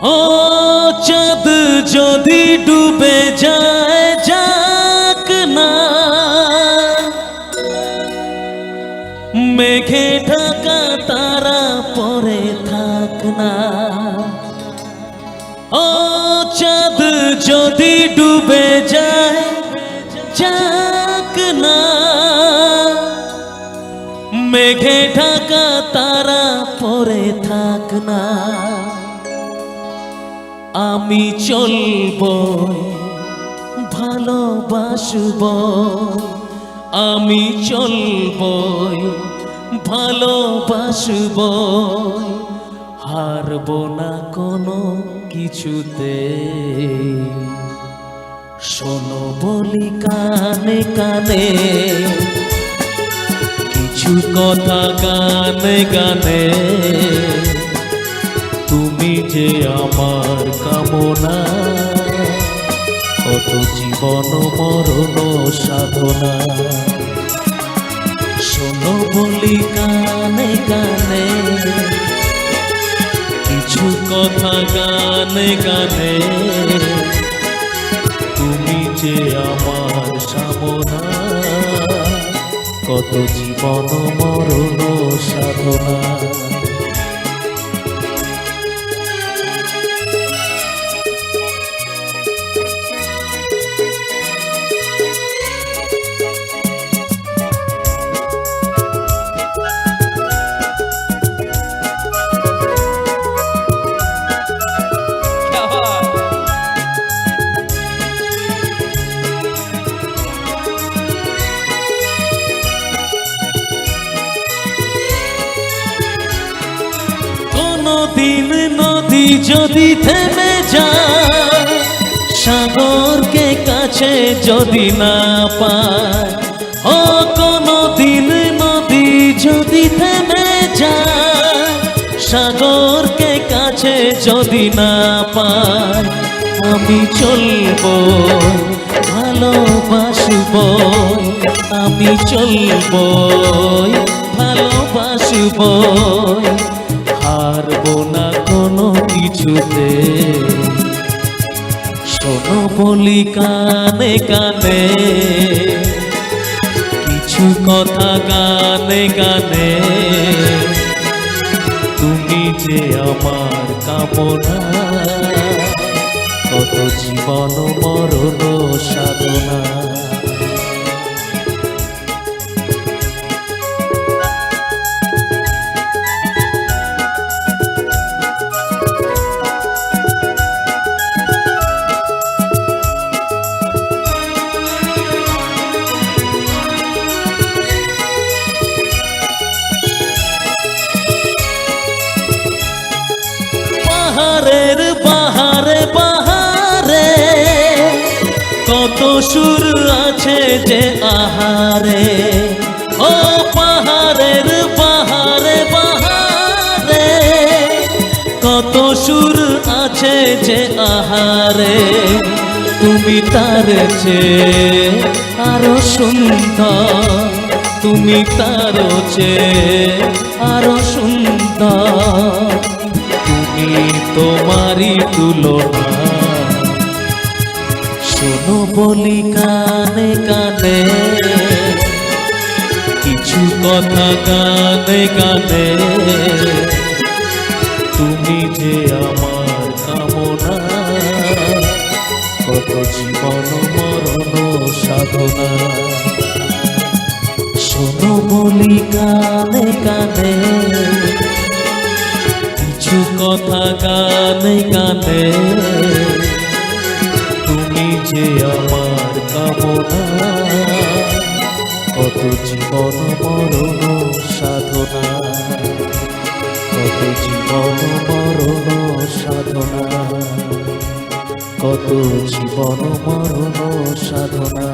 ও চাঁদ যদি ডুবে যায় যাক না, মেঘে ঢাকা তারা পরে থাক না। ও চাঁদ যদি ডুবে যায় যাক না, মেঘে ঢাকা তারা পরে থাক না। আমি চলব ভালোবাসব, আমি চলব ভালোবাসব, হারব না কোনো কিছুতে। শোনো বলি কানে কানে কিছু কথা, গানে গানে তুমি যে আমার কামনা, কত জীবন মরণ সাধনা। শোনো বলি কানে কানে কিছু কথা, গানে গানে তুমি যে আমার সামনা, কত জীবন মরণ সাধনা। দিন নদী যদি থেমে যায়, সাগরকে কাছে যদি না পায়, ও কোনো দিন নদী যদি থেমে যায়, সাগরকে কাছে যদি না পায়, আমি চলব ভালোবাসব, আমি চলব ভালোবাসব, হারব না কোনো কিছুতে। শোনো বলি কানে কানে কিছু কথা, গানে গানে তুমি যে আমার কামনা, কত জীবন মরণ সাধনা। বাহারের বাহারে বাহারে কত সুর আছে যে আহারে, ও পাহাড়ের বাহারে বাহারে কত সুর আছে যে আহারে। তুমি তার চেয়ে আরো সুন্দর, তুমি তার চেয়ে আরো সুন্দর, তুমি তোমারই তুলনা। শোনো বলি কানে কানে কিছু কথা, গানে গানে তুমি যে আমার কামনা, কত জীবন মরণ সাধনা। শোনো বলি কানে কানে কিছু কথা, গানে গানে তুমি যে আমার কামনা, কত জীবন মরণ সাধনা, কত জীবন মরণ সাধনা, কত জীবন মরণ সাধনা।